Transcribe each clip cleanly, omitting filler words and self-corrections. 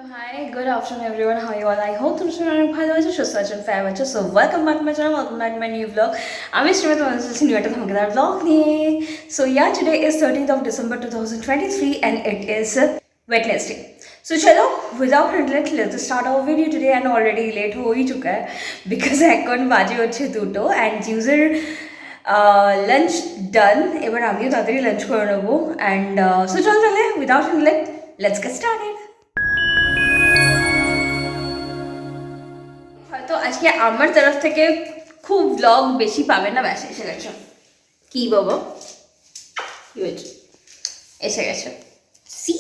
Hi, good afternoon everyone. How are you all? I hope তোমরা সবাই অনেক ভালো আছো, সুস্থ আছো, ফেয়ার আছো। So welcome back to my channel, welcome back to my new blog. আমি শ্রীমা, তোমাদের সাথে নিউ একটা ধমকেদার ব্লগ নিয়ে। So yeah, today is 13th of December 2023 and it is Wednesday. So चलो without regret let's start our video today and already late हो ही चुका है because এখন বাজে হচ্ছে 2টো and জিউজের লাঞ্চ ডান। এবার আমিও তাড়াতাড়ি লাঞ্চ করে নেবো অ্যান্ড সো চল তাহলে without regret let's get started. হয়তো আজকে আমার তরফ থেকে খুব ব্লগ বেশি পাবে না, ব্যাস এসে গেছে। কি বাবা কি হয়েছে, এসে গেছে। সি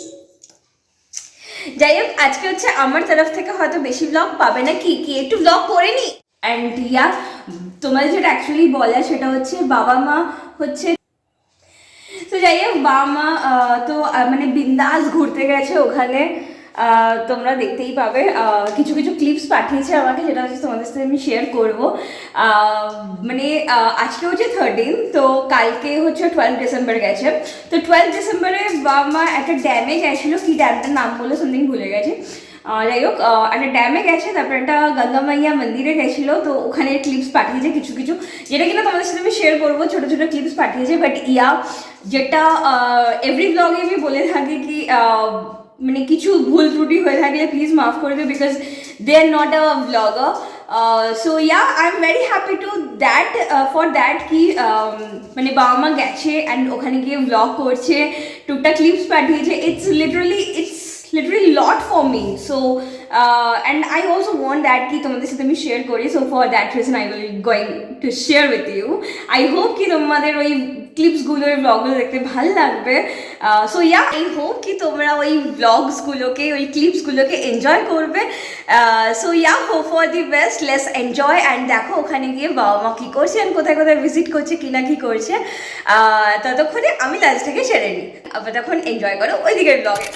যাই হোক, আজকে হচ্ছে আমার তরফ থেকে হয়তো বেশি ব্লগ পাবে না। কি কি একটু ব্লগ করে নি অ্যান্ড ইয়া তোমাদের যেটা অ্যাকচুয়ালি বলা সেটা হচ্ছে বাবা মা হচ্ছে, তো যাই হোক বাবা মা তো মানে বিন্দাস ঘুরতে গেছে ওখানে। তোমরা দেখতেই পাবে, কিছু কিছু ক্লিপস পাঠিয়েছে আমাকে, যেটা হচ্ছে তোমাদের সাথে আমি শেয়ার করবো। মানে আজকে হচ্ছে 13, তো কালকে হচ্ছে 12 ডিসেম্বর গেছে। তো 12 ডিসেম্বরে বাবা মা একটা ড্যামে গেছিলো, কি ড্যামটার নাম বলে সামথিং ভুলে গেছে। যাই হোক একটা ড্যামে গেছে, তারপরে একটা গঙ্গা মাইয়া মন্দিরে গেছিলো। তো ওখানে ক্লিপস পাঠিয়েছে কিছু কিছু, যেটা কিনা তোমাদের সাথে আমি শেয়ার করবো। ছোটো ছোটো ক্লিপস পাঠিয়েছে, বাট ইয়া যেটা এভরি ব্লগে আমি বলে থাকি কি মানে কিছু ভুল ত্রুটি হয়ে থাকলে প্লিজ মাফ করে দিও, because they are not a blogger. So ya I am very happy to that for that কি মানে বাবা মা গেছে অ্যান্ড ওখানে গিয়ে ব্লগ করছে, টুকটা ক্লিপস পাঠিয়েছে। It's literally lot for me. So and I also want that কি তোমাদের সাথে আমি শেয়ার করি। So for that reason I will going to share with you. I hope কি তোমাদের ওই ক্লিপসগুলো ওই ব্লগগুলো দেখতে ভালো লাগবে। সো ইয়া আই হোপ কি তোমরা ওই ব্লগসগুলোকে ওই ক্লিপসগুলোকে এনজয় করবে। So yeah hope for the best, let's enjoy and দেখো ওখানে গিয়ে বাবা মা কী করছে অ্যান্ড কোথায় কোথায় ভিজিট করছে কি না কি করছে। ততক্ষণে আমি লাঞ্চটাকে সেরে নিই, আবার তখন এনজয় করো ওই দিকের ব্লগে।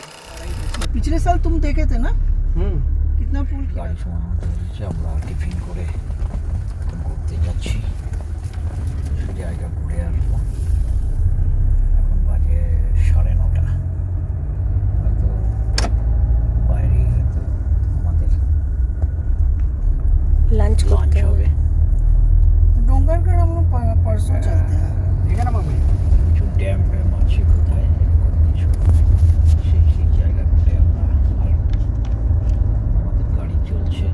पिछले साल तुम देखे थे ना? कितना पूल গাড়ি সময় মতো হচ্ছে, আমরা টিফিন করে ঘুরতে যাচ্ছি, জায়গা ঘুরে আসবো। এখন বাজে 9:30, হয়তো বাইরে হয়তো আমাদের লাঞ্চ লাঞ্চ হবে। डोंगरगढ़ हम लोग परसों चलते हैं। ठीक है ना मम्मी? কিছু ড্যাম ট্যাম আছে কোথায়, কিছু সেই সেই জায়গা ঘুরে আমরা আসবো। আমাদের গাড়ি চলছে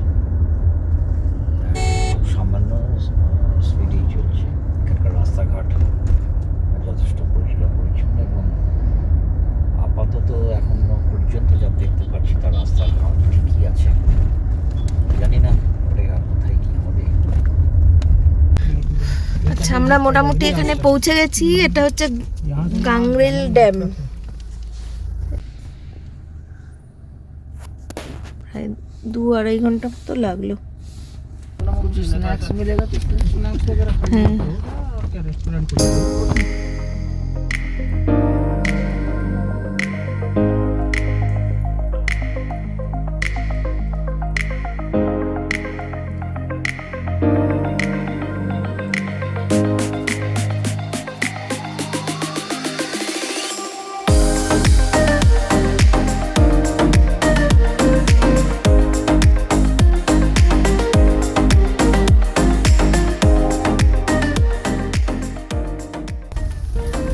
খুব সামান্য স্পিডেই চলছে। এখানকার রাস্তাঘাট যথেষ্ট পরিষ্কার পরিচ্ছন্ন এবং আপাতত এখনো পর্যন্ত যা দেখতে পাচ্ছি তার রাস্তাঘাট ঠিকই আছে। জানি না পরে আর কোথায় কী হবে। আচ্ছা, আমরা মোটামুটি এখানে পৌঁছে গেছি। এটা হচ্ছে গাংরেল ড্যাম। 2-2.5 ঘন্টা মতো লাগলো। कुछ स्नैक्स मिलेगा तो स्नैक्स वगैरह হ্যাঁ, और क्या रेस्टोरेंट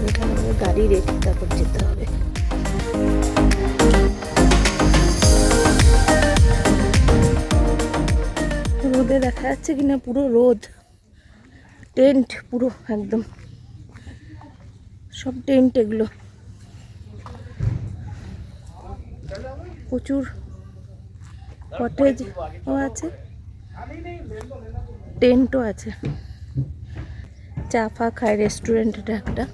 এখানে আমাদের গাড়ি রেখে তারপর যেতে হবে। রোদে দেখা যাচ্ছে কিনা, পুরো রোদ, টেন্ট পুরো একদম সব টেন্ট। এগুলো প্রচুর কটেজও আছে, টেন্টও আছে। চা ফা খায় রেস্টুরেন্ট এটা একটা।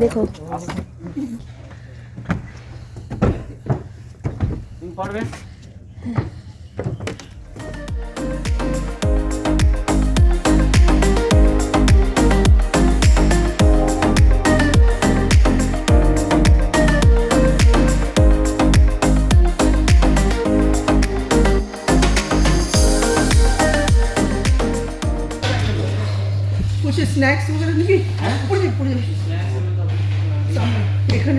দেখো कुछ स्नैक्स वगैरह नहीं पूरे पूरे सामने এখানে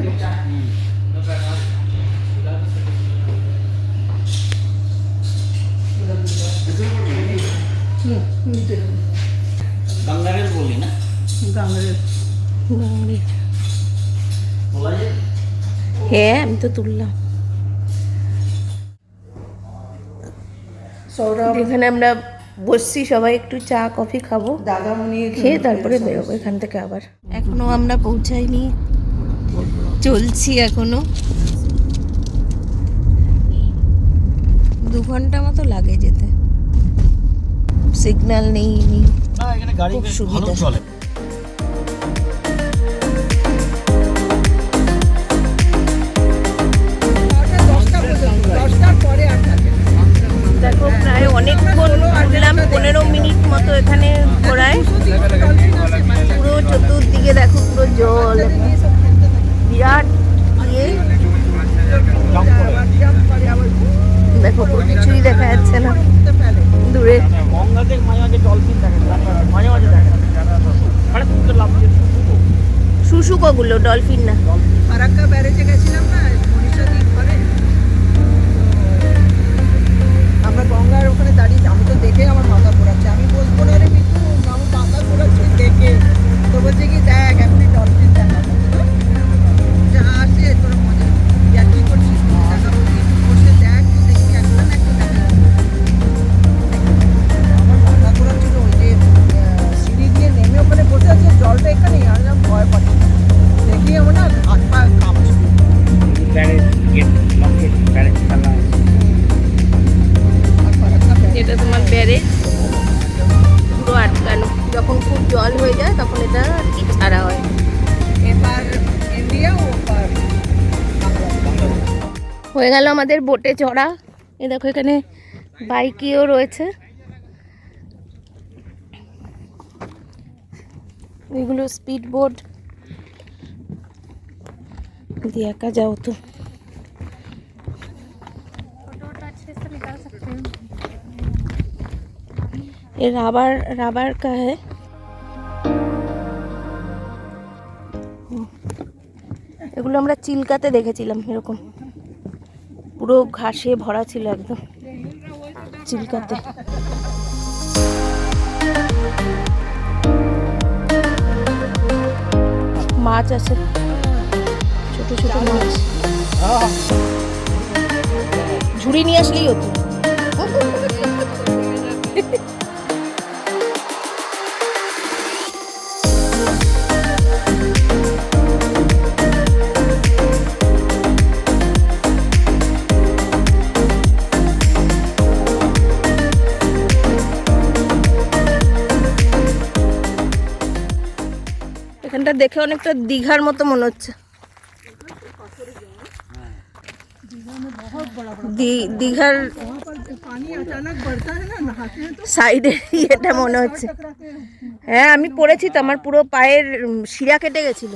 গঙ্গারের বলি না গাঙ্গের বলা যায় হ্যাঁ আমি তো তুললাম। সৌরভ এখানে আমরা বসছি সবাই, একটু চা কফি খাবো, দাদামণি খেয়ে তারপরে বেরোবো এখান থেকে আবার। এখনো আমরা পৌঁছাইনি, চলছি এখনো। 2 ঘন্টা মতো লাগে যেতে, সিগন্যাল নেই। না এখানে গাড়ি খুব বেশ সুবিধা। ভালো চলে দেখো প্রায় অনেকক্ষণ ঘুরলাম, 15 মিনিট মতো এখানে ঘোরায়। পুরো চতুর্দিকে দেখো পুরো জল, বিরাট ইয়ে, দেখো পুরো কিছুই দেখা যাচ্ছে না দূরে। গঙ্গাতে মাঝে মাঝে ডলফিন থাকে, মাঝে মাঝে দেখে আরে তুমি তো লাভ দিয়ে শুশুকগুলো, ডলফিন না। ফারাক্কা ব্যারেজে গেছিলাম না মনীষা দি ঘরে, আমরা গঙ্গার ওখানে দাঁড়িয়ে, আমি তো দেখে আমার মাথা ঘোরাচ্ছে, আমি বসবো না রে মিঠু, আমার মাথা ঘোরাচ্ছে দেখে। তো বলছে কি দেখ এখনই ডলফিন দেখা যা আসে তোরা মজা কি করছিস দেখা বলছি বসে দেখ তো দেখি একটা না একটা দেখা আমার মাথা ঘোরাচ্ছিল। ওই যে সিঁড়ি দিয়ে নেমে ওখানে বসে আছে, জলটা এখানে আর আমি ভয় পাচ্ছি দেখি আমার না হাত পা কাঁপছে। ব্যারেজ গেট লকেট ব্যারেজ খেলা আর ফারাক্কা ব্যারেজ এটা তোমার ব্যারেজ পুরো আটকানো, যখন খুব জল হয়ে যায় তখন এটা আর কি ছাড়া হয়। এবার ইন্ডিয়া ওপার হয়ে গেল আমাদের বোটে চড়া। এ দেখো এখানে বাইকিও রয়েছে, এগুলো স্পিড বোট দিয়ে একা যাও তো। ये रबर का है। এগুলো আমরা চিল্কাতে দেখেছিলাম, এরকম পুরো ঘাসে ভরা ছিল একদম চিল্কাতে। মাছ আছে, ছোট ছোট মাছ, ঝুড়ি নিয়ে আসলেই হতো। এখানটা দেখে অনেকটা দীঘার মতো মনে হচ্ছে। দীঘার সাইডে এটা মনে হচ্ছে। হ্যাঁ আমি পড়েছি তো, আমার পুরো পায়ের শিরা কেটে গেছিল।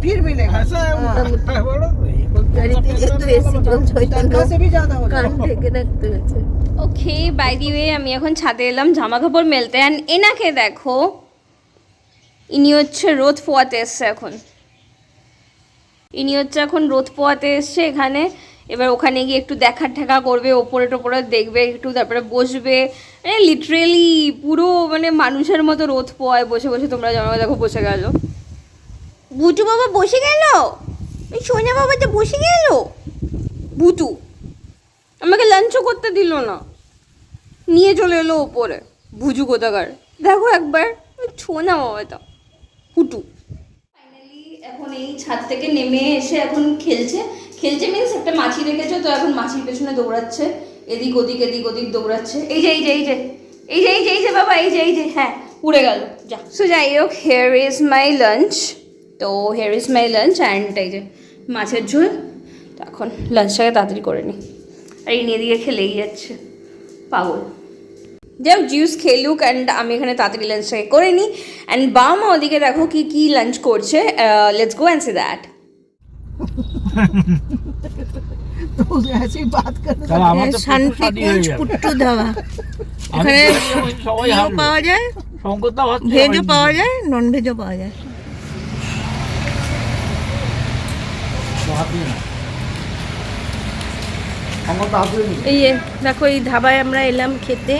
फिर मिलेगा ऐसा है গাড়িতে যেহেতু এসি চলছে ওই জন্য से भी ज्यादा हो কান ঢেকে রাখতে হয়েছে। ওকে, বাই দি ওয়ে আমি এখন ছাদে এলাম জামা কাপড় মেলতে। অ্যান্ড এনাকে দেখো, ইনি হচ্ছে রোদ পোয়াতে এসছে এখন। ইনি হচ্ছে এখন রোদ পোয়াতে এসছে এখানে। এবার ওখানে গিয়ে একটু দেখা ঠেকা করবে, ওপরে টোপরে দেখবে একটু, তারপরে বসবে। মানে লিটারেলি পুরো মানে মানুষের মতো রোদ পোয়ায় বসে বসে। তোমরা জানো, দেখো বসে গেল বুটু বাবা, বসে গেল ওই সোনা বাবা তো বসে গেল। বুটু আমাকে লাঞ্চও করতে দিল না, নিয়ে চলে এলো ওপরে। বুঝু কোথাকার, দেখো একবার ছোনা বাবাটা হুটু। ফাইনালি এখন এই ছাদ থেকে নেমে এসে এখন খেলছে মিন্স একটা মাছি রেখেছে তো, এখন মাছির পেছনে দৌড়াচ্ছে, এদিক ওদিক দৌড়াচ্ছে। এই যে বাবা, এই যে হ্যাঁ উড়ে গেল যা। সো যাই হোক, হিয়ার ইজ মাই লাঞ্চ। তো hair is my lunch and এই যে মাছের ঝোল। তো এখন লাঞ্চটাকে তাড়াতাড়ি করে নিই। আর এই নিয়ে দিকে খেলেই যাচ্ছে পাগল। যাই জুস খেলুক অ্যান্ড আমি এখানে তাড়াতাড়ি লাঞ্চটাকে করে নিই। অ্যান্ড বাবা ওদিকে দেখো কি কি লাঞ্চ করছে। Let's go and see that. तो ऐसे ही बात कर তাহলে আমার তো শান্তিকুঞ্জ পুট্টু ধাবা, এখানে সবাই ইয়েও হারলো। পাওয়া যায়, শঙ্করদাও হচ্ছে, ভেজও সবাই পাওয়া যায়, নন ভেজও পাওয়া যায়। হাত দিয়ে না। শঙ্করদা হাত দিয়ে নি। এই যে দেখো এই ধাবায় আমরা এলাম খেতে,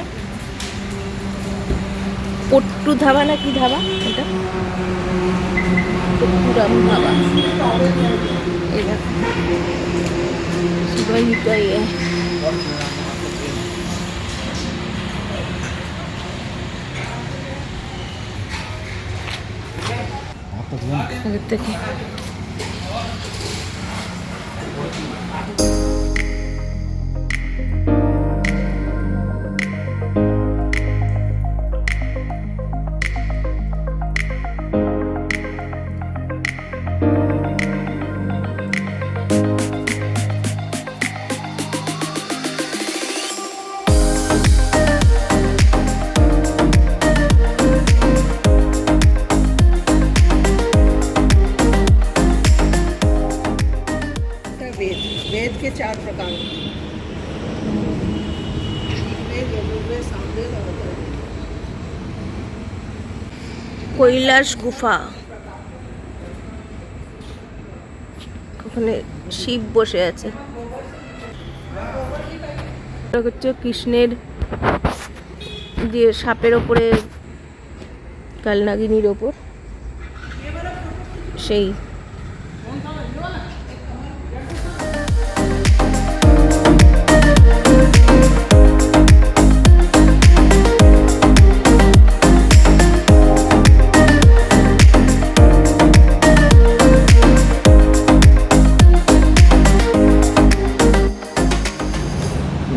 পট্টু ধাবা না কি ধাবা এটা, পট্টুরাম ধাবা। এই দেখো सुबह ही का ये আগের থেকে वेद वेद के 4 प्रकार वेद यजुर्वेद सामवेद और अथर्ववेद। কৈলাস গুফা, ওখানে শিব বসে আছে। এটা হচ্ছে কৃষ্ণের যে সাপের ওপরে কালনাগিনীর ওপর সেই।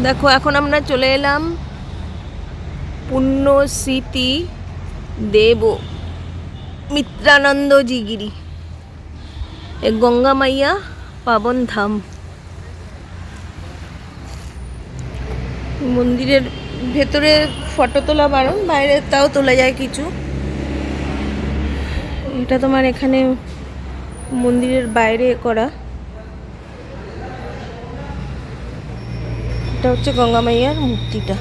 দেখো এখন আমরা চলে এলাম পুণ্য স্মৃতি দেব মিত্রানন্দজি গিরি, এ গঙ্গা মাইয়া পাবন ধাম। মন্দিরের ভেতরে ফটো তোলা বারণ, বাইরে তাও তোলা যায় কিছু। এটা তোমার এখানে মন্দিরের বাইরে করা। এটা হচ্ছে গঙ্গা মাইয়ার মূর্তিটা।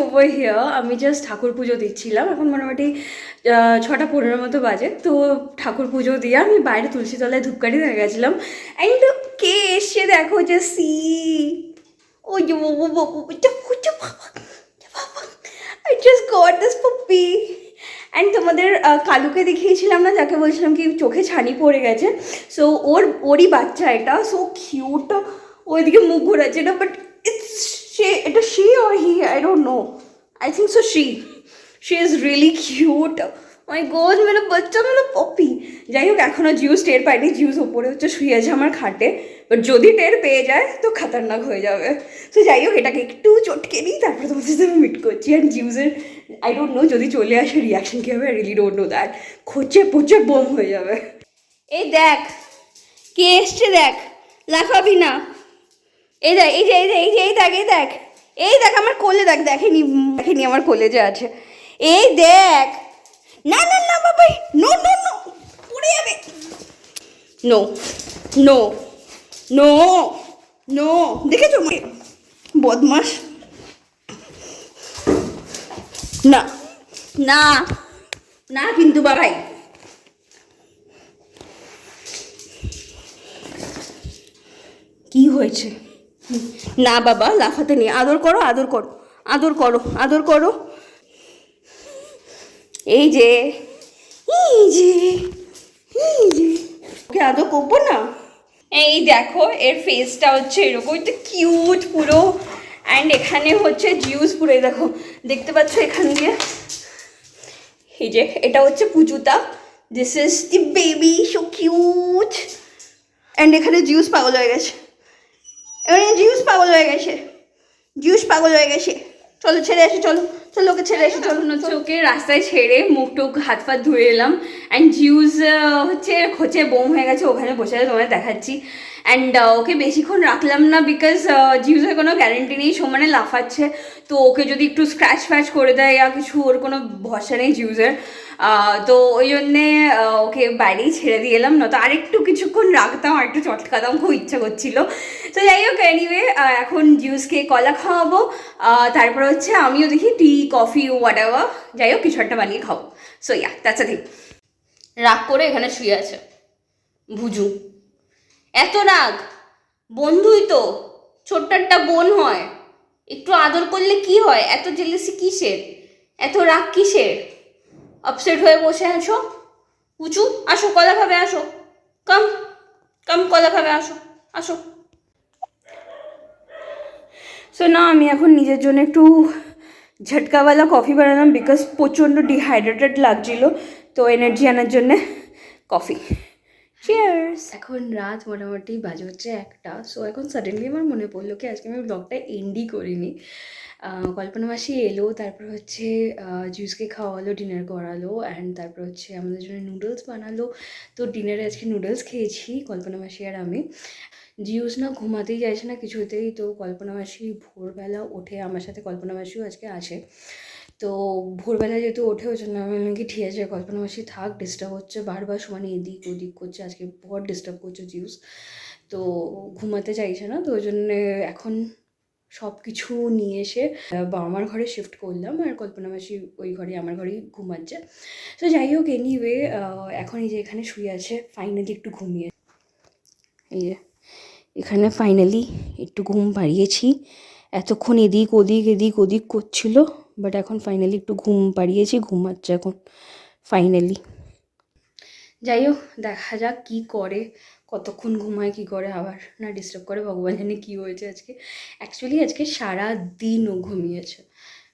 ওভার হিয়ার আমি জাস্ট ঠাকুর পুজো দিচ্ছিলাম। এখন মোটামুটি 6:15 মতো বাজে। তো ঠাকুর পুজো দিয়ে আমি বাইরে তুলসী তলায় ধূপকাঠি দিয়ে গেছিলাম। অ্যান্ড কে এসে দেখো যে সি ও যে বাবু I just got this Pupi. And তোমাদের কালুকে দেখিয়েছিলাম না, যাকে বলছিলাম কি চোখে ছানি পড়ে গেছে। সো ওরই বাচ্চা এটা, সো কিউট। ওইদিকে মুখ ঘোরাচ্ছে না, বাট ইটস এটা she or he, I don't know, I think so she is really cute. My god মেরা বাচ্চা মেরা পপি। যাই হোক এখনও জিউস টের পাইনি, জিউস ওপরে হচ্ছে শুয়ে আছে আমার খাটে, বাট যদি টের পেয়ে যায় তো খতরনাক হয়ে যাবে। তো যাই হোক এটাকে একটু চটকে নিই, তারপরে তোমাদের সাথে আমি মিট করছি। অ্যান্ড জিউসের আই ডোন্ট নো যদি চলে আসে রিয়াকশন কী হবে, I really don't know that. খোঁচে পচে বোম হয়ে যাবে। এই দেখ কে এসছে, দেখ লাফাবি না। এই দেখ এই যে এই যে এই যে এই দেখ এই দেখ এই দেখ আমার কোলে, দেখ দেখেনি আমার কোলে যে আছে। এই দেখ, না না না বাবাই, নো নো নো, পড়ে যাবে। নো নো নো নো, দেখেছো বদমাস। না না না কিন্তু বাবাই হয়েছে? না বাবা, লাফাতে নেই। আদর করো, আদর করো, আদর করো, আদর করো। এই যে, এই যে, এই যে, ওকে আদর করবো না? এই দেখো, এর ফেসটা হচ্ছে এরকম, একটু কিউট পুরো। অ্যান্ড এখানে হচ্ছে জিউস পুরো, এই দেখো, দেখতে পাচ্ছ এখান দিয়ে। এই যে, এটা হচ্ছে পুচুতা। This is the baby, so cute. And এখানে জিউস পাগল হয়ে গেছে, এখানে জিউস পাগল হয়ে গেছে, জিউস পাগল হয়ে গেছে। চলো ছেড়ে এসে, চলো চলো, ওকে ছেড়ে এসে, চলো। হচ্ছে ওকে রাস্তায় ছেড়ে মুখ টুক হাত ফাত ধুয়ে এলাম। অ্যান্ড জিউস হচ্ছে খোঁচে বোম হয়ে গেছে, ওখানে বসে আছে, তোমায় দেখাচ্ছি। অ্যান্ড ওকে বেশিক্ষণ রাখলাম না, বিকজ জিউসের কোনো গ্যারেন্টি নেই, সমানে লাফাচ্ছে। তো ওকে যদি একটু স্ক্র্যাচ ফ্র্যাচ করে দেয় বা কিছু, ওর কোনো ভরসা নেই জিউসের। তো ওই জন্যে ওকে বাইরেই ছেড়ে দিয়ে এলাম, না তো আরেকটু কিছুক্ষণ রাখতাম, আর একটু চটকাতাম, খুব ইচ্ছা করছিল। তো যাই হোক, এনিওয়ে এখন জিউসকে কলা খাওয়াবো, তারপর হচ্ছে আমিও দেখি টি কফি হোয়াট এভার, যাই হোক কিছু একটা বানিয়ে খাবো। So yeah, that's a thing. রাগ করে এখানে শুয়ে আছে ভুজু। এত রাগ? বন্ধুই তো, ছোট্ট একটা বোন হয়, একটু আদর করলে কি হয়? এত জেলেসি কিসের? এত রাগ কিসের? আপসেট হয়ে বসে আছো? পুচু আসো, কলা খাবে, আসো, কাম কাম, কলা খাবে, আসো আসো। সো না, আমি এখন নিজের জন্য একটু ঝটকাওয়ালা কফি বানালাম, বিকজ প্রচণ্ড ডিহাইড্রেটেড লাগছিল, তো এনার্জি আনার জন্যে কফি। চিয়ার্স। এখন রাত মোটামুটি বাজে হচ্ছে 1টা। সো এখন সাডেনলি আমার মনে পড়লো কি আজকে আমি ব্লগটা এন্ডই করিনি। কল্পনা মাসি এলো, তারপর হচ্ছে জুসকে খাওয়ালো, ডিনার করালো, অ্যান্ড তারপর হচ্ছে আমাদের জন্য নুডলস বানালো। তো ডিনারে আজকে নুডলস খেয়েছি কল্পনা মাসি আর আমি। জিউস না ঘুমাতেই চাইছে না কিছুতেই, তো কল্পনা মাসি ভোরবেলা ওঠে, আমার সাথে কল্পনা মাসিও আজকে আসে। তো ভোরবেলা যেহেতু ওঠে, ওই জন্য আমি বললাম কি ঠিক আছে কল্পনা মাসি থাক, ডিস্টার্ব হচ্ছে বারবার, সমানে এদিক ওদিক করছে, আজকে বহুত ডিস্টার্ব করছে জিউস, তো ঘুমাতে চাইছে না। তো ওই জন্যে এখন সব কিছু নিয়ে এসে আমার ঘরে শিফট করলাম, আর কল্পনা মাসি ওই ঘরে আমার ঘরেই ঘুমাচ্ছে। তো যাই হোক, এনিওয়ে এখন এই যে এখানে শুয়ে আছে, ফাইনালি একটু ঘুমিয়ে, এই যে এখানে ফাইনালি একটু ঘুম পাড়িয়েছি। এতক্ষণ এদিক ওদিক এদিক ওদিক করছিল, বাট এখন ফাইনালি একটু ঘুম পাড়িয়েছি, ঘুমাচ্ছে এখন ফাইনালি। যাই হোক, দেখা যাক কী করে, কতক্ষণ ঘুমায়, কী করে, আবার না ডিস্টার্ব করে, ভগবান জানে কী হয়েছে আজকে। অ্যাকচুয়ালি আজকে সারা দিনও ঘুমিয়েছে,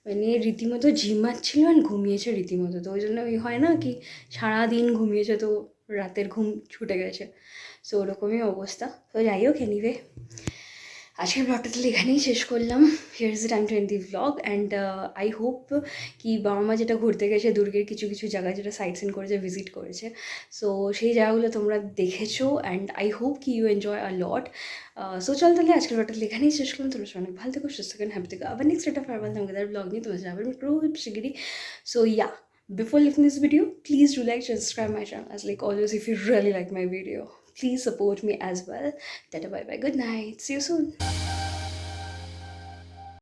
মানে রীতিমতো ঝিমাচ্ছিল আর ঘুমিয়েছে রীতিমতো। তো ওই জন্য ওই হয় না কি সারাদিন ঘুমিয়েছে, তো রাতের ঘুম ছুটে গেছে, সো ওরকমই অবস্থা। তো যাই হোক, এনিওয়ে আজকের ব্লগটা তাহলে এখানেই শেষ করলাম। Here is the time to end the blog. And I hope কি বাবা মা যেটা ঘুরতে গেছে দুর্গের কিছু কিছু জায়গায় যেটা সাইট সিন করেছে, ভিজিট করেছে, সো সেই জায়গাগুলো তোমরা দেখেছো, অ্যান্ড আই হোপ কি you enjoy a lot. So চল তাহলে আজকের ব্লগটা তাহলে এখানেই শেষ করলাম। তোমরা অনেক ভালো থেকো, সুস্থ থাকেন, হ্যাপি থেকো। আবার নেক্সট একটা ফারওয়েল তোমাদের ব্লগ নিয়ে তোমাদের যাবেন খুব শিগগিরই। So yeah, before leaving this video, please do like, subscribe my channel as like always. If you really like my video, please support me as well. Tata, bye bye, good night, see you soon.